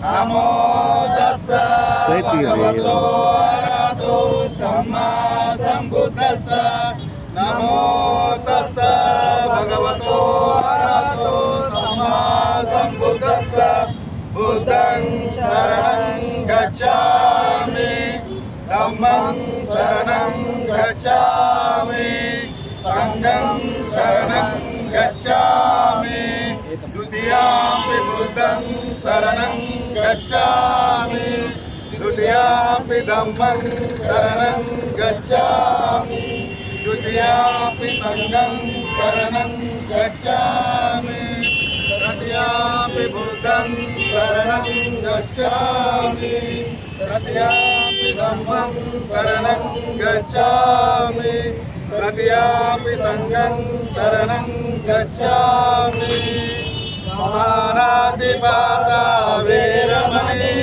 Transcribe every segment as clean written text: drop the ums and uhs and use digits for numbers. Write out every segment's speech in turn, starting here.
ನಮೋ ತಸ್ಸ ಭಗವತೋ ಅರಹತೋ ಸಮ್ಮಾ ಸಂಬುದ್ದಸ್ಸ ನಮೋ ತಸ್ಸ ಭಗವತೋ ಅರಹತೋ ಸಮ್ಮಾ ಸಂಬುದ್ದಸ್ಸ ಬುದ್ಧಂ ಶರಣಂ ಗಚ್ಛಾಮಿ ಧಮ್ಮಂ ಶರಣಂ ಗಚ್ಛಾಮಿ ಸಂಘಂ ಶರಣಂ ಗಚ್ಛಾಮಿ ದ್ವಿತೀಯಾಪಿ ಬುದ್ಧಂ ಶರಣಂ ಗಚ್ಛಾಮಿ ದ್ವಿತೀಯಾಪಿ ಧಮ್ಮಂ ಶರಣಂ ಗಚ್ಛಾಮಿ ದ್ವಿತೀಯಾಪಿ ಸಂಘಂ ಶರಣಂ ಗಚ್ಛಾಮಿ ತೃತೀಯಾಪಿ ಬುದ್ಧಂ ಶರಣಂ ಗಚ್ಛಾಮಿ ತೃತೀಯಾಪಿ ಧಮ್ಮಂ ಶರಣಂ ಗಚ್ಛಾಮಿ ತೃತೀಯಾಪಿ ಸಂಘಂ ಶರಣಂ ಗಚ್ಛಾಮಿ ಮಹಾನಾಧಿಪಾತ ವೇರಮಣಿ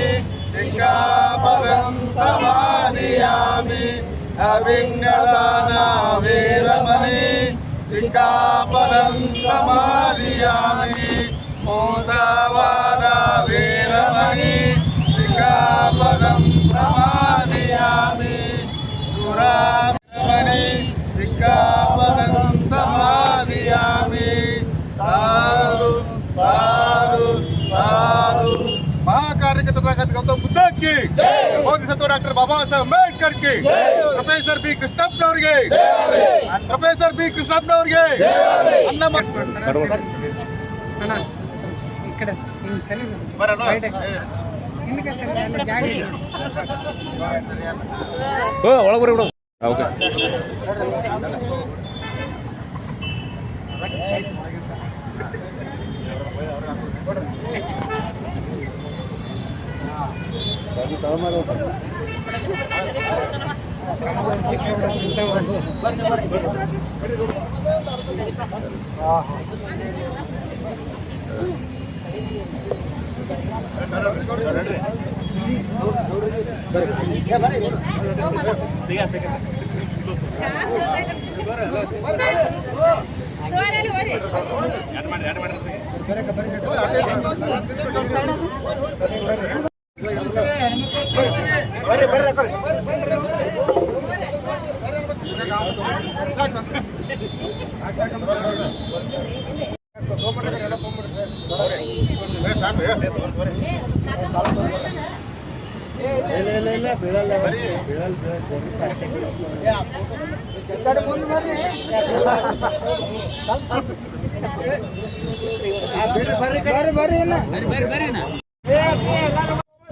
ಸಿಕ್ಕಾಪದಂ ಸಮಾಧಿಯಾಮಿ ಅಭಿಜ್ಞದಾನ ವೇರಮಣಿ ಸಿಕ್ಕಾಪದಂ ಸಮಾಧಿಯಾಮಿ ಮೋಸವಾದ ವೇರಮಣಿ ಸಿಕ್ಕಾಪದಂ ಸಮಾಧಿಯಾಮಿ ಸುರಾಮಣಿ ಸಿಕ್ಕಾಪದಂ ಸಮಾಧಿಯಾಮಿ ಸಾಧು ಸಾಧು ಸಾಧು महाकार्यकर्ता गौतम बुद्ध की मोदी सत्व डॉक्टर बाबा साहेब अंबेडकर की प्रोफेसर बी कृष्णಪ್ಪನವರಿಗೆ प्रोफेसर बी कृष्णಪ್ಪನವರಿಗೆ ಅಣ್ಣ ಈ ಕಡೆ ಸರಿ ಬರೋಣ ಇಲ್ಲಿಗೆ ಸರಿ ಜಾಗ ಓ ಒಳಗೆ ಬರೋಣ ಓಕೆ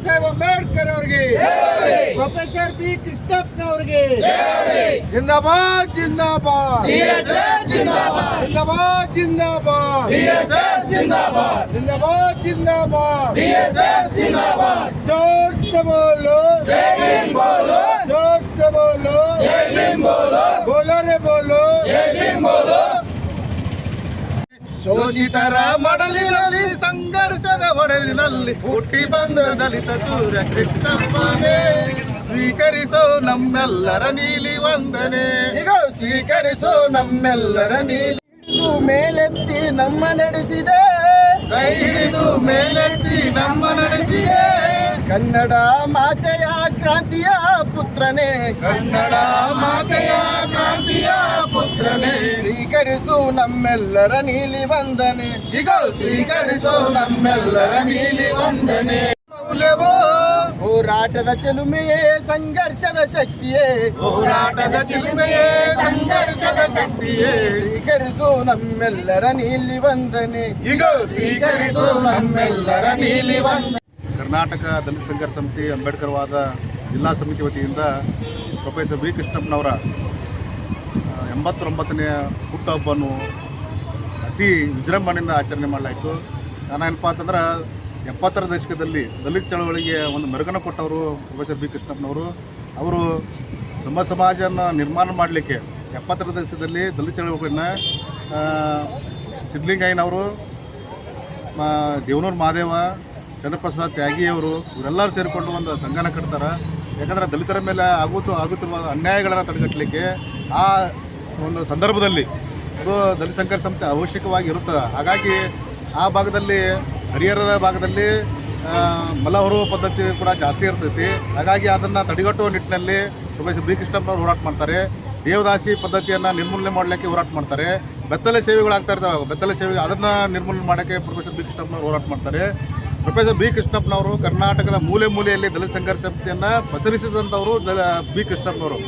साहेब अंबेडकर ಅವರಿಗೆ प्रोफेसर बी कृष्णಪ್ಪನವರಿಗೆ जिंदाबाद जिंदाबाद जिंदाबाद जिंदाबाद जिंदाबाद जिंदाबाद जिंदाबाद जिंदाबाद जोर से बोलो जय भीम बोलो जोर से बोलो जय भीम बोलो बोलो रे बोलो जय भीम बोलो ಶೋಷಿತರ ಮಡಲಿನಲ್ಲಿ ಸಂಘರ್ಷದ ಒಡಲಿನಲ್ಲಿ ಹುಟ್ಟಿ ಬಂದ ದಲಿತ ಸೂರ್ಯ ಕೃಷ್ಣಪ್ಪನೇ ಸ್ವೀಕರಿಸೋ ನಮ್ಮೆಲ್ಲರ ನೀಲಿ ವಂದನೆ ಈಗ ಸ್ವೀಕರಿಸೋ ನಮ್ಮೆಲ್ಲರ ನೀಲಿ ಹಿಡಿದು ಮೇಲೆತ್ತಿ ನಮ್ಮ ನಡೆಸಿದೆ ಕೈ ಹಿಡಿದು ಮೇಲೆತ್ತಿ ನಮ್ಮ ನಡೆಸಿದೆ ಕನ್ನಡ ಮಾತೆಯ ಕ್ರಾಂತಿಯ ಪುತ್ರನೇ ಕನ್ನಡ ಮಾತೆಯ ಕ್ರಾಂತಿಯ ಪುತ್ರನೇ ಸ್ವೀಕರಿಸು ನಮ್ಮೆಲ್ಲರ ನೀಲಿ ವಂದನೆ ಈಗ ಸ್ವೀಕರಿಸು ನಮ್ಮೆಲ್ಲರ ನೀಲಿ ವಂದನೆ ಮೌಲ್ಯವೋ ಹೋರಾಟದ ಚೆಲುಮೆಯೇ ಸಂಘರ್ಷದ ಶಕ್ತಿಯೇ ಹೋರಾಟದ ಚೆಲುಮೆಯೇ ಸಂಘರ್ಷದ ಶಕ್ತಿಯೇ ಸ್ವೀಕರಿಸು ನಮ್ಮೆಲ್ಲರ ನೀಲಿ ವಂದನೆ ಈಗ ಸ್ವೀಕರಿಸು ನಮ್ಮೆಲ್ಲರ ನೀಲಿ ವಂದನೆ ಕರ್ನಾಟಕ ದಲಿತ ಸಂಘರ್ಷ ಸಮಿತಿ ಅಂಬೇಡ್ಕರ್ ವಾದ ಜಿಲ್ಲಾ ಸಮಿತಿ ವತಿಯಿಂದ ಪ್ರೊಫೆಸರ್ ಬಿ ಕೃಷ್ಣಪ್ಪನವರ 89ನೇ ಹುಟ್ಟುಹಬ್ಬವನ್ನು ಅತಿ ವಿಜೃಂಭಣೆಯಿಂದ ಆಚರಣೆ ಮಾಡಲಾಯಿತು. ನಾನೇನಪ್ಪ ಅಂತಂದ್ರೆ 70ರ ದಶಕದಲ್ಲಿ ದಲಿತ ಚಳವಳಿಗೆ ಒಂದು ಮೆರುಗನ್ನು ಕೊಟ್ಟವರು ಪ್ರೊಫೆಸರ್ ಬಿ ಕೃಷ್ಣಪ್ಪನವರು. ಅವರು ಸಮಾಜವನ್ನು ನಿರ್ಮಾಣ ಮಾಡಲಿಕ್ಕೆ 70ರ ದಶಕದಲ್ಲಿ ದಲಿತ ಚಳವಳಿಯನ್ನು ಸಿದ್ಧಲಿಂಗಯ್ಯನವರು, ದೇವನೂರು ಮಹಾದೇವ, ಚಂದ್ರಪ್ರಸಾದ್ ತ್ಯಾಗಿಯವರು ಇವರೆಲ್ಲರೂ ಸೇರಿಕೊಂಡು ಒಂದು ಸಂಘನ ಕಟ್ತಾರೆ. ಯಾಕಂದರೆ ದಲಿತರ ಮೇಲೆ ಆಗುತ್ತಿರುವ ಅನ್ಯಾಯಗಳನ್ನು ತಡೆಗಟ್ಟಲಿಕ್ಕೆ ಆ ಒಂದು ಸಂದರ್ಭದಲ್ಲಿ ಅದು ದಲಿತ ಸಂಘರ್ಷ ಸಮಿತಿ ಅವಶ್ಯಕವಾಗಿ ಇರುತ್ತದೆ. ಹಾಗಾಗಿ ಆ ಭಾಗದಲ್ಲಿ ಹರಿಹರದ ಭಾಗದಲ್ಲಿ ಮಲ ಹೊರುವ ಪದ್ಧತಿ ಕೂಡ ಜಾಸ್ತಿ ಇರ್ತೈತಿ. ಹಾಗಾಗಿ ಅದನ್ನು ತಡೆಗಟ್ಟುವ ನಿಟ್ಟಿನಲ್ಲಿ ಪ್ರೊಫೆಸರ್ ಬಿ ಕೃಷ್ಣಪ್ಪನವರು ಹೋರಾಟ ಮಾಡ್ತಾರೆ. ದೇವದಾಸಿ ಪದ್ಧತಿಯನ್ನು ನಿರ್ಮೂಲನೆ ಮಾಡಲಿಕ್ಕೆ ಹೋರಾಟ ಮಾಡ್ತಾರೆ. ಬೆತ್ತಲೆ ಸೇವೆಗಳಾಗ್ತಾ ಇರ್ತಾವೆ, ಬೆತ್ತಲೆ ಸೇವೆ ಅದನ್ನು ನಿರ್ಮೂಲನೆ ಮಾಡೋಕ್ಕೆ ಪ್ರೊಫೆಸರ್ ಬಿ ಕೃಷ್ಣಪ್ಪನವರು ಹೋರಾಟ ಮಾಡ್ತಾರೆ. ಪ್ರೊಫೆಸರ್ ಬಿ ಕೃಷ್ಣಪ್ಪನವರು ಕರ್ನಾಟಕದ ಮೂಲೆ ಮೂಲೆಯಲ್ಲಿ ದಲಿತ ಸಂಘರ್ಷ ಸಮಿತಿಯನ್ನು ಪಸರಿಸಿದಂಥವರು ಬಿ ಕೃಷ್ಣಪ್ಪನವರು.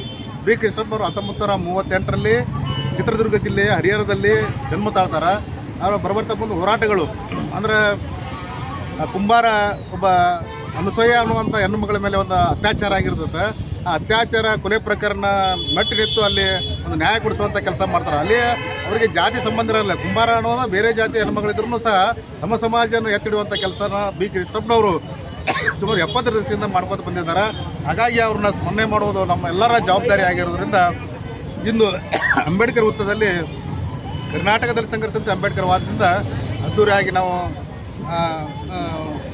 1938ರಲ್ಲಿ ಚಿತ್ರದುರ್ಗ ಜಿಲ್ಲೆಯ ಹರಿಹರದಲ್ಲಿ ಜನ್ಮ ತಾಳ್ತಾರೆ. ಅವರು ಬರಬರ್ತಾ ಬಂದು ಹೋರಾಟಗಳು ಅಂದರೆ ಕುಂಬಾರ ಒಬ್ಬ ಅನುಸೂಯ ಅನ್ನುವಂಥ ಹೆಣ್ಣು ಮಗಳ ಮೇಲೆ ಒಂದು ಅತ್ಯಾಚಾರ ಆಗಿರ್ತದೆ. ಆ ಅತ್ಯಾಚಾರ ಕೊಲೆ ಪ್ರಕರಣ ಮೆಟ್ಟಿನಿತ್ತು ಅಲ್ಲಿ ಒಂದು ನ್ಯಾಯ ಕೊಡಿಸುವಂಥ ಕೆಲಸ ಮಾಡ್ತಾರೆ. ಅಲ್ಲಿ ಅವರಿಗೆ ಜಾತಿ ಸಂಬಂಧ ಇರಲ್ಲ. ಕುಂಬಾರ ಅನ್ನೋದು ಬೇರೆ ಜಾತಿ ಹೆಣ್ಮಗಳಿದ್ರೂ ಸಹ ನಮ್ಮ ಸಮಾಜವನ್ನು ಎತ್ತಿಡುವಂಥ ಕೆಲಸನ ಬಿ ಕೃಷ್ಣಪ್ಪನವರು ಸುಮಾರು 70 ವರ್ಷದಿಂದ ಮಾಡ್ಕೊತ ಬಂದಿದ್ದಾರೆ. ಹಾಗಾಗಿ ಅವ್ರನ್ನ ಸ್ಮರಣೆ ಮಾಡುವುದು ನಮ್ಮ ಎಲ್ಲರ ಜವಾಬ್ದಾರಿ ಆಗಿರೋದ್ರಿಂದ ಇಂದು ಅಂಬೇಡ್ಕರ್ ವೃತ್ತದಲ್ಲಿ ಕರ್ನಾಟಕದಲ್ಲಿ ಸಂಘರ್ಷ ಸಮಿತಿ ಅಂಬೇಡ್ಕರ್ ವಾದದಿಂದ ಅದ್ದೂರಿಯಾಗಿ ನಾವು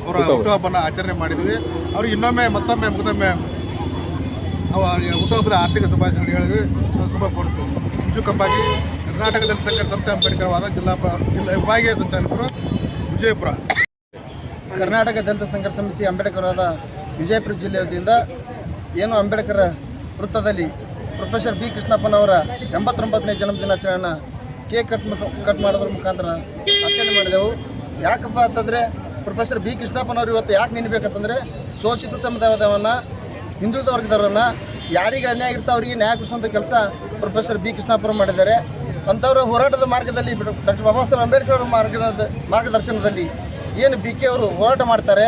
ಅವರ ಹುಟ್ಟುಹಬ್ಬನ ಆಚರಣೆ ಮಾಡಿದ್ವಿ. ಅವ್ರಿಗೆ ಇನ್ನೊಮ್ಮೆ ಮತ್ತೊಮ್ಮೆ ಮುಗಿದೊಮ್ಮೆ ಹುಟ್ಟುಹಬ್ಬದ ಆರ್ಥಿಕ ಶುಭಾಶಯಗಳು ಹೇಳಿದ್ವಿ. ಶುಭ ಕೊಡ್ತೀವಿ. ಸಂಜು ಕಂಬಾಗಿ, ಕರ್ನಾಟಕದಲ್ಲಿ ಸಂಘರ್ಷ ಸಮಿತಿ ಅಂಬೇಡ್ಕರ್ ವಾದ, ಜಿಲ್ಲಾ ವಿಭಾಗೀಯ ಸಂಚಾಲಕರು, ವಿಜಯಪುರ. ಕರ್ನಾಟಕ ದಲಿತ ಸಂಘರ್ಷ ಸಮಿತಿ ಅಂಬೇಡ್ಕರ್ ವಾದ ವಿಜಯಪುರ ಜಿಲ್ಲೆ ವತಿಯಿಂದ ಏನು ಅಂಬೇಡ್ಕರ್ ವೃತ್ತದಲ್ಲಿ ಪ್ರೊಫೆಸರ್ ಬಿ ಕೃಷ್ಣಪ್ಪನವರ 89ನೇ ಜನ್ಮದಿನಾಚರಣೆಯನ್ನು ಕೇಕ್ ಕಟ್ ಮಾಡೋದ್ರ ಮುಖಾಂತರ ಆಚರಣೆ ಮಾಡಿದೆವು. ಯಾಕಪ್ಪ ಅಂತಂದರೆ ಪ್ರೊಫೆಸರ್ ಬಿ ಕೃಷ್ಣಪ್ಪನವರು ಇವತ್ತು ಯಾಕೆ ನೆನಬೇಕಂತಂದರೆ ಶೋಷಿತ ಸಮುದಾಯವನ್ನು, ಹಿಂದುಳಿದ ವರ್ಗದವರನ್ನು, ಯಾರಿಗೆ ಅನ್ಯಾಯ ಆಗಿರ್ತಾ ಅವರಿಗೆ ನ್ಯಾಯ ಕೊಡಿಸುವಂಥ ಕೆಲಸ ಪ್ರೊಫೆಸರ್ ಬಿ ಕೃಷ್ಣಪ್ಪರು ಮಾಡಿದ್ದಾರೆ. ಅಂಥವರ ಹೋರಾಟದ ಮಾರ್ಗದಲ್ಲಿ ಡಾಕ್ಟರ್ ಬಾಬಾ ಸಾಹೇಬ್ ಅಂಬೇಡ್ಕರ್ ಮಾರ್ಗದರ್ಶನದಲ್ಲಿ ಏನು ಬಿ ಕೆ ಅವರು ಹೋರಾಟ ಮಾಡ್ತಾರೆ,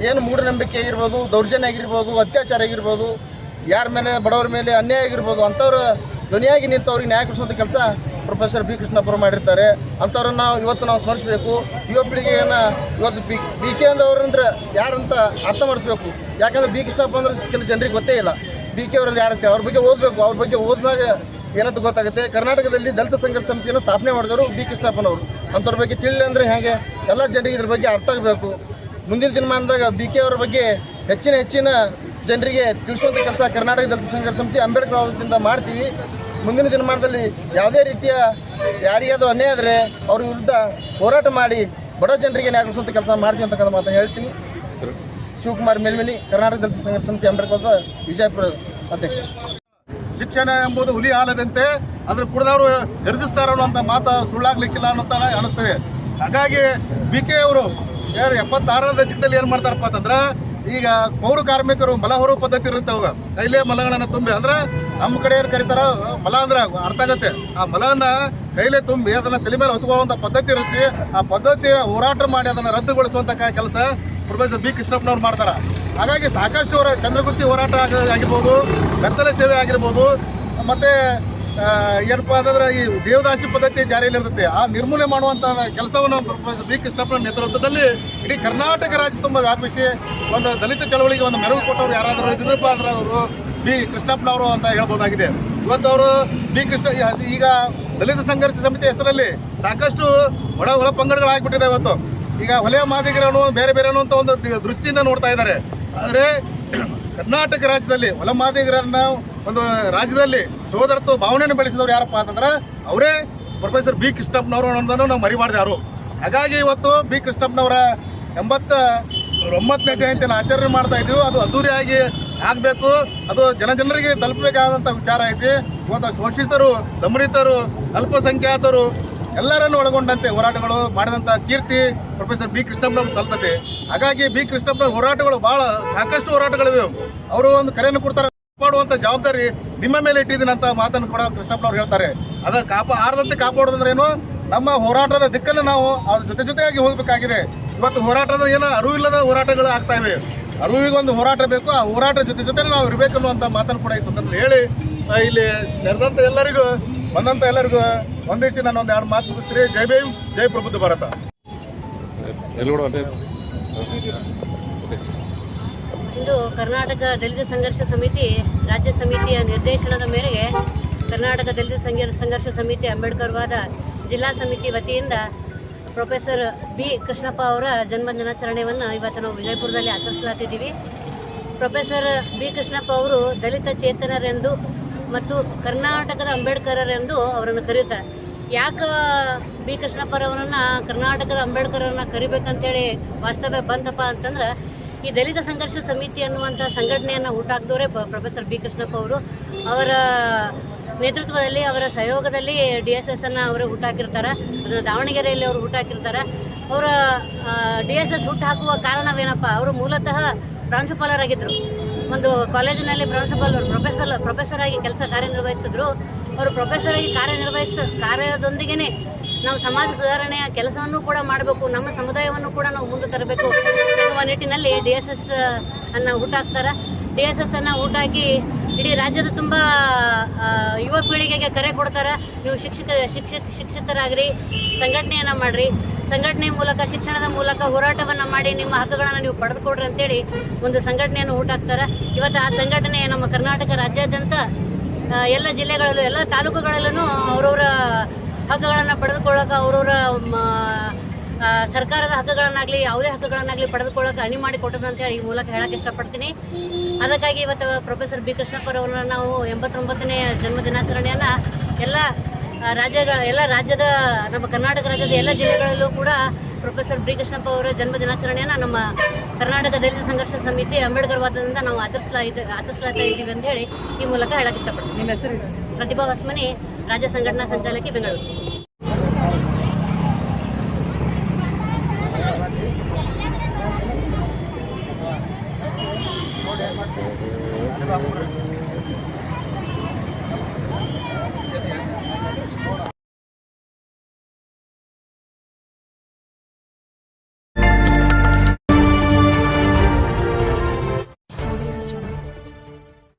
ಏನು ಮೂಢನಂಬಿಕೆ ಆಗಿರ್ಬೋದು, ದೌರ್ಜನ್ಯ ಆಗಿರ್ಬೋದು, ಅತ್ಯಾಚಾರ ಆಗಿರ್ಬೋದು, ಯಾರ ಮೇಲೆ ಬಡವರ ಮೇಲೆ ಅನ್ಯಾಯ ಆಗಿರ್ಬೋದು, ಅಂಥವ್ರ ಧ್ವನಿಯಾಗಿ ನಿಂತವ್ರಿಗೆ ನ್ಯಾಯ ಕೊಡಿಸುವಂಥ ಕೆಲಸ ಪ್ರೊಫೆಸರ್ ಬಿ ಕೃಷ್ಣಪ್ಪರು ಮಾಡಿರ್ತಾರೆ. ಅಂಥವ್ರನ್ನ ಇವತ್ತು ನಾವು ಸ್ಮರಿಸಬೇಕು. ಯುವ ಪೀಳಿಗೆಯನ್ನು ಇವತ್ತು ಬಿ ಕೆ ಅಂದವ್ರಂದ್ರೆ ಯಾರಂತ ಅರ್ಥ ಮಾಡಿಸ್ಬೇಕು. ಯಾಕಂದರೆ ಬಿ ಕೃಷ್ಣಪ್ಪ ಅಂದ್ರೆ ಕೆಲವು ಜನರಿಗೆ ಗೊತ್ತೇ ಇಲ್ಲ ಬಿ ಕೆ ಅವ್ರಲ್ಲಿ ಯಾರಂತೆ. ಅವ್ರ ಬಗ್ಗೆ ಓದಬೇಕು. ಅವ್ರ ಬಗ್ಗೆ ಓದಿದಾಗ ಏನಂತ ಗೊತ್ತಾಗುತ್ತೆ. ಕರ್ನಾಟಕದಲ್ಲಿ ದಲಿತ ಸಂಘರ್ಷ ಸಮಿತಿಯನ್ನು ಸ್ಥಾಪನೆ ಮಾಡಿದವರು ಬಿ ಕೃಷ್ಣಪ್ಪನವರು. ಅಂಥವ್ರ ಬಗ್ಗೆ ತಿಳಿಲಿ ಅಂದರೆ ಹೇಗೆ ಎಲ್ಲ ಜನರಿಗೆ ಇದ್ರ ಬಗ್ಗೆ ಅರ್ಥ ಆಗಬೇಕು. ಮುಂದಿನ ದಿನಮಾನದಾಗ ಬಿ ಕೆ ಅವರ ಬಗ್ಗೆ ಹೆಚ್ಚಿನ ಜನರಿಗೆ ತಿಳಿಸುವಂಥ ಕೆಲಸ ಕರ್ನಾಟಕ ದಲಿತ ಸಂಘರ್ಷ ಸಮಿತಿ ಅಂಬೇಡ್ಕರ್ ವಾದದಿಂದ ಮಾಡ್ತೀವಿ. ಮುಂದಿನ ದಿನಮಾನದಲ್ಲಿ ಯಾವುದೇ ರೀತಿಯ ಯಾರಿಗಾದರೂ ಅನ್ಯಾಯ ಆದರೆ ಅವ್ರ ವಿರುದ್ಧ ಹೋರಾಟ ಮಾಡಿ ಬಡ ಜನರಿಗೆ ನ್ಯಾಯ ಕೊಡಿಸುವಂಥ ಕೆಲಸ ಮಾಡ್ತೀವಿ ಅಂತಕ್ಕಂಥ ಮಾತನ್ನು ಹೇಳ್ತೀನಿ. ಶಿವಕುಮಾರ್ ಮೇಲ್ಮೇಲಿ, ಕರ್ನಾಟಕ ದಲಿತ ಸಂಘರ್ಷ ಸಮಿತಿ ಅಂಬೇಡ್ಕರ್ ವಾದ ವಿಜಯಪುರ ಅಧ್ಯಕ್ಷ. ಶಿಕ್ಷಣ ಎಂಬುದು ಹುಲಿ ಹಾಲದಂತೆ, ಅದ್ರ ಕುಡಿದವರು ಎರಿಸಿಸ್ತಾರ ಅನ್ನೋಂಥ ಮಾತು ಸುಳ್ಳಾಗ್ಲಿಕ್ಕಿಲ್ಲ ಅನ್ನೋಂತ ಅನಿಸ್ತದೆ. ಹಾಗಾಗಿ ಬಿ ಕೆ ಅವರು 76ರ ದಶಕದಲ್ಲಿ ಏನು ಮಾಡ್ತಾರಪ್ಪ ಅಂತಂದ್ರೆ, ಈಗ ಪೌರ ಕಾರ್ಮಿಕರು ಮಲ ಹೊರುವ ಪದ್ಧತಿ ಇರುತ್ತೆ. ಅವಾಗ ಕೈಲೇ ಮಲಗಳನ್ನು ತುಂಬಿ, ಅಂದ್ರೆ ನಮ್ಮ ಕಡೆ ಏನು ಕರೀತಾರ ಮಲ ಅಂದ್ರೆ ಅರ್ಥ ಆಗತ್ತೆ. ಆ ಮಲನ ಕೈಲೇ ತುಂಬಿ ಅದನ್ನು ತಲೆ ಮೇಲೆ ಹೊತ್ಕೊಳ್ಳುವಂಥ ಪದ್ಧತಿ ಇರುತ್ತೆ. ಆ ಪದ್ಧತಿಯ ಹೋರಾಟ ಮಾಡಿ ಅದನ್ನು ರದ್ದುಗೊಳಿಸುವಂಥ ಕೆಲಸ ಪ್ರೊಫೆಸರ್ ಬಿ ಕೃಷ್ಣಪ್ಪನವ್ರು ಮಾಡ್ತಾರೆ. ಹಾಗಾಗಿ ಸಾಕಷ್ಟು ಚಂದ್ರಗುತ್ತಿ ಹೋರಾಟ ಆಗಿರ್ಬೋದು, ಬೆತ್ತಲೆ ಸೇವೆ ಆಗಿರ್ಬೋದು, ಮತ್ತು ಏನಪ್ಪ ಅಂತಂದ್ರೆ ಈ ದೇವದಾಸಿ ಪದ್ಧತಿ ಜಾರಿಯಲ್ಲಿ ಇರ್ತೈತಿ. ಆ ನಿರ್ಮೂಲನೆ ಮಾಡುವಂಥ ಕೆಲಸವನ್ನು ಪ್ರೊಫೆಸರ್ ಬಿ ಕೃಷ್ಣಪ್ಪನ ನೇತೃತ್ವದಲ್ಲಿ ಇಡೀ ಕರ್ನಾಟಕ ರಾಜ್ಯ ತುಂಬ ವ್ಯಾಪಿಸಿ ಒಂದು ದಲಿತ ಚಳವಳಿಗೆ ಒಂದು ಮೆರುಗು ಕೊಟ್ಟವರು ಯಾರಾದರೂ ಇದ್ರಪ್ಪ ಅಂದ್ರೆ ಅವರು ಬಿ ಕೃಷ್ಣಪ್ಪನವರು ಅಂತ ಹೇಳ್ಬೋದಾಗಿದೆ. ಇವತ್ತು ಅವರು ಬಿ ಕೃಷ್ಣ ಈಗ ದಲಿತ ಸಂಘರ್ಷ ಸಮಿತಿ ಹೆಸರಲ್ಲಿ ಸಾಕಷ್ಟು ಒಳ ಪಂಗಡಗಳಾಗ್ಬಿಟ್ಟಿದೆ. ಇವತ್ತು ಈಗ ವಲಯ ಮಾದಿಗರನ್ನು ಬೇರೆ ಅನ್ನುವಂಥ ಒಂದು ದೃಷ್ಟಿಯಿಂದ ನೋಡ್ತಾ ಇದ್ದಾರೆ. ಆದರೆ ಕರ್ನಾಟಕ ರಾಜ್ಯದಲ್ಲಿ ಹೊಲ ಮಾದಿಗರನ್ನ ಒಂದು ರಾಜ್ಯದಲ್ಲಿ ಸೋದರತ್ವ ಭಾವನೆಯನ್ನು ಬೆಳೆಸಿದವರು ಯಾರಪ್ಪ ಅಂತಂದ್ರೆ ಅವರೇ ಪ್ರೊಫೆಸರ್ ಬಿ ಕೃಷ್ಣಪ್ಪನವರು ಅನ್ನೋದನ್ನು ನಾವು ಮರಿಬಾರ್ದು ಯಾರು. ಹಾಗಾಗಿ ಇವತ್ತು ಬಿ ಕೃಷ್ಣಪ್ಪನವರ 89ನೇ ಜಯಂತಿಯನ್ನು ಆಚರಣೆ ಮಾಡ್ತಾ ಇದ್ದೀವಿ. ಅದು ಅದ್ದೂರಿಯಾಗಿ ಆಗಬೇಕು. ಅದು ಜನರಿಗೆ ತಲುಪಬೇಕಾದಂಥ ವಿಚಾರ ಐತಿ. ಇವತ್ತು ಶೋಷಿತರು, ದಮನಿತರು, ಅಲ್ಪಸಂಖ್ಯಾತರು ಎಲ್ಲರನ್ನು ಒಳಗೊಂಡಂತೆ ಹೋರಾಟಗಳು ಮಾಡಿದಂಥ ಕೀರ್ತಿ ಪ್ರೊಫೆಸರ್ ಬಿ ಕೃಷ್ಣಪ್ಪನವ್ರು ಸಲ್ತತೆ. ಹಾಗಾಗಿ ಬಿ ಕೃಷ್ಣಪ್ಪನ ಹೋರಾಟಗಳು ಭಾಳ ಸಾಕಷ್ಟು ಹೋರಾಟಗಳಿವೆ. ಅವರು ಒಂದು ಕರೆಯನ್ನು ಕೊಡ್ತಾರೆ, ಕಾಪಾಡುವಂಥ ಜವಾಬ್ದಾರಿ ನಿಮ್ಮ ಮೇಲೆ ಇಟ್ಟಿದ್ದೀನಿ ಅಂತ ಮಾತನ್ನು ಕೂಡ ಕೃಷ್ಣಪ್ಪನವ್ರು ಹೇಳ್ತಾರೆ. ಅದನ್ನು ಆರದಂತೆ ಕಾಪಾಡೋದಂದ್ರೆ ಏನು, ನಮ್ಮ ಹೋರಾಟದ ದಿಕ್ಕನ್ನು ನಾವು ಅವ್ರ ಜೊತೆಯಾಗಿ ಹೋಗಬೇಕಾಗಿದೆ. ಇವತ್ತು ಹೋರಾಟದ ಏನೋ ಅರಿವಿಲ್ಲದ ಹೋರಾಟಗಳು ಆಗ್ತಾ ಇವೆ. ಅರಿವಿಗೆ ಒಂದು ಹೋರಾಟ ಬೇಕು. ಆ ಹೋರಾಟ ಜೊತೆ ನಾವು ಇರಬೇಕು ಅನ್ನುವಂಥ ಮಾತನ್ನು ಕೂಡ ಈ ಸಂದರ್ಭದಲ್ಲಿ ಹೇಳಿ ಇಲ್ಲಿ ನೆರೆದಂಥ ಎಲ್ಲರಿಗೂ ಒಂದಿಸಿ ನಾನು ಒಂದು 2 ಮಾತು ಮುಗಿಸ್ತೀನಿ. ಜೈ ಭೀಮ್, ಜೈ ಪ್ರಬುದ್ಧ ಭಾರತ. ಇಂದು ಕರ್ನಾಟಕ ದಲಿತ ಸಂಘರ್ಷ ಸಮಿತಿ ರಾಜ್ಯ ಸಮಿತಿಯ ನಿರ್ದೇಶನದ ಮೇರೆಗೆ ಕರ್ನಾಟಕ ದಲಿತ ಸಂಘರ್ಷ ಸಮಿತಿ ಅಂಬೇಡ್ಕರ್ ವಾದ ಜಿಲ್ಲಾ ಸಮಿತಿ ವತಿಯಿಂದ ಪ್ರೊಫೆಸರ್ ಬಿ ಕೃಷ್ಣಪ್ಪ ಅವರ ಜನ್ಮ ದಿನಾಚರಣೆಯನ್ನು ಇವತ್ತು ನಾವು ವಿಜಯಪುರದಲ್ಲಿ ಆಚರಿಸಲಾತಿದ್ದೀವಿ. ಪ್ರೊಫೆಸರ್ ಬಿ ಕೃಷ್ಣಪ್ಪ ಅವರು ದಲಿತ ಚೇತನರೆಂದು ಮತ್ತು ಕರ್ನಾಟಕದ ಅಂಬೇಡ್ಕರರೆಂದು ಅವರನ್ನು ಕರೆಯುತ್ತಾರೆ. ಯಾಕೆ ಬಿ ಕೃಷ್ಣಪ್ಪರವರನ್ನು ಕರ್ನಾಟಕದ ಅಂಬೇಡ್ಕರನ್ನು ಕರಿಬೇಕಂತೇಳಿ ವಾಸ್ತವ್ಯ ಬಂತಪ್ಪ ಅಂತಂದ್ರೆ, ಈ ದಲಿತ ಸಂಘರ್ಷ ಸಮಿತಿ ಅನ್ನುವಂಥ ಸಂಘಟನೆಯನ್ನು ಹುಟ್ಟಾಕಿದವರೇ ಪ್ರೊಫೆಸರ್ ಬಿ ಕೃಷ್ಣಪ್ಪ ಅವರು. ಅವರ ನೇತೃತ್ವದಲ್ಲಿ, ಅವರ ಸಹಯೋಗದಲ್ಲಿ DSS ಅನ್ನು ಅವರು ಹುಟ್ಟಾಕಿರ್ತಾರೆ. ಅದನ್ನು ದಾವಣಗೆರೆಯಲ್ಲಿ ಅವರು ಹುಟ್ಟಾಕಿರ್ತಾರೆ. ಅವರ DSS ಹುಟ್ಟು ಹಾಕುವ ಕಾರಣವೇನಪ್ಪ, ಅವರು ಮೂಲತಃ ಪ್ರಾಂಶುಪಾಲರಾಗಿದ್ದರು. ಒಂದು ಕಾಲೇಜಿನಲ್ಲಿ ಪ್ರೊಫೆಸರ್ ಆಗಿ ಕಾರ್ಯನಿರ್ವಹಿಸಿದ್ರು. ಅವರು ಪ್ರೊಫೆಸರ್ ಆಗಿ ಕಾರ್ಯದೊಂದಿಗೆ ನಾವು ಸಮಾಜ ಸುಧಾರಣೆಯ ಕೆಲಸವನ್ನು ಕೂಡ ಮಾಡಬೇಕು, ನಮ್ಮ ಸಮುದಾಯವನ್ನು ಕೂಡ ನಾವು ಮುಂದೆ ತರಬೇಕು ಎನ್ನುವ ನಿಟ್ಟಿನಲ್ಲಿ DSS ಅನ್ನು ಹುಟ್ಟಾಕ್ತಾರೆ. DSS ಅನ್ನು ಹುಟ್ಟಾಕಿ ಇಡೀ ರಾಜ್ಯದ ತುಂಬ ಯುವ ಪೀಳಿಗೆಗೆ ಕರೆ ಕೊಡ್ತಾರೆ. ನೀವು ಶಿಕ್ಷಿತರಾಗ್ರಿ, ಸಂಘಟನೆಯನ್ನು ಮಾಡಿರಿ, ಸಂಘಟನೆ ಮೂಲಕ, ಶಿಕ್ಷಣದ ಮೂಲಕ ಹೋರಾಟವನ್ನು ಮಾಡಿ ನಿಮ್ಮ ಹಕ್ಕುಗಳನ್ನು ನೀವು ಪಡೆದುಕೊಡ್ರಿ ಅಂತೇಳಿ ಒಂದು ಸಂಘಟನೆಯನ್ನು ಹುಟ್ಟಾಕ್ತಾರೆ. ಇವತ್ತು ಆ ಸಂಘಟನೆ ನಮ್ಮ ಕರ್ನಾಟಕ ರಾಜ್ಯಾದ್ಯಂತ ಎಲ್ಲ ಜಿಲ್ಲೆಗಳಲ್ಲೂ, ಎಲ್ಲ ತಾಲೂಕುಗಳಲ್ಲೂ ಅವರವರ ಹಕ್ಕುಗಳನ್ನು ಪಡೆದುಕೊಳ್ಳೋಕೆ, ಅವರವರ ಸರ್ಕಾರದ ಹಕ್ಕುಗಳನ್ನಾಗಲಿ ಯಾವುದೇ ಹಕ್ಕುಗಳನ್ನಾಗಲಿ ಪಡೆದುಕೊಳ್ಳೋಕೆ ಅಣಿ ಮಾಡಿ ಕೊಟ್ಟದ್ದು ಅಂತೇಳಿ ಈ ಮೂಲಕ ಹೇಳೋಕ್ಕೆ ಇಷ್ಟಪಡ್ತೀನಿ. ಅದಕ್ಕಾಗಿ ಇವತ್ತು ಪ್ರೊಫೆಸರ್ ಬಿ ಕೃಷ್ಣಪ್ಪರವ್ರನ್ನ ನಾವು 89ನೇ ಜನ್ಮ ದಿನಾಚರಣೆಯನ್ನು ಎಲ್ಲ ರಾಜ್ಯದ ನಮ್ಮ ಕರ್ನಾಟಕ ರಾಜ್ಯದ ಎಲ್ಲ ಜಿಲ್ಲೆಗಳಲ್ಲೂ ಕೂಡ ಪ್ರೊಫೆಸರ್ ಬಿ ಕೃಷ್ಣಪ್ಪ ಅವರ ಜನ್ಮ ದಿನಾಚರಣೆಯನ್ನು ನಮ್ಮ ಕರ್ನಾಟಕ ದಲಿತ ಸಂಘರ್ಷ ಸಮಿತಿ ಅಂಬೇಡ್ಕರ್ ವಾದದಿಂದ ನಾವು ಆಚರಿಸ್ಲಾಗ್ತಾ ಇದ್ದೀವಿ ಅಂತ ಹೇಳಿ ಈ ಮೂಲಕ ಹೇಳಕ್ಕೆ ಇಷ್ಟಪಡ್ತೀನಿ. ನಿಮ್ಮ ಹೆಸರು? ಪ್ರತಿಭಾ ಹೊಸ್ಮನಿ, ರಾಜ್ಯ ಸಂಘಟನಾ ಸಂಚಾಲಕಿ, ಬೆಂಗಳೂರು.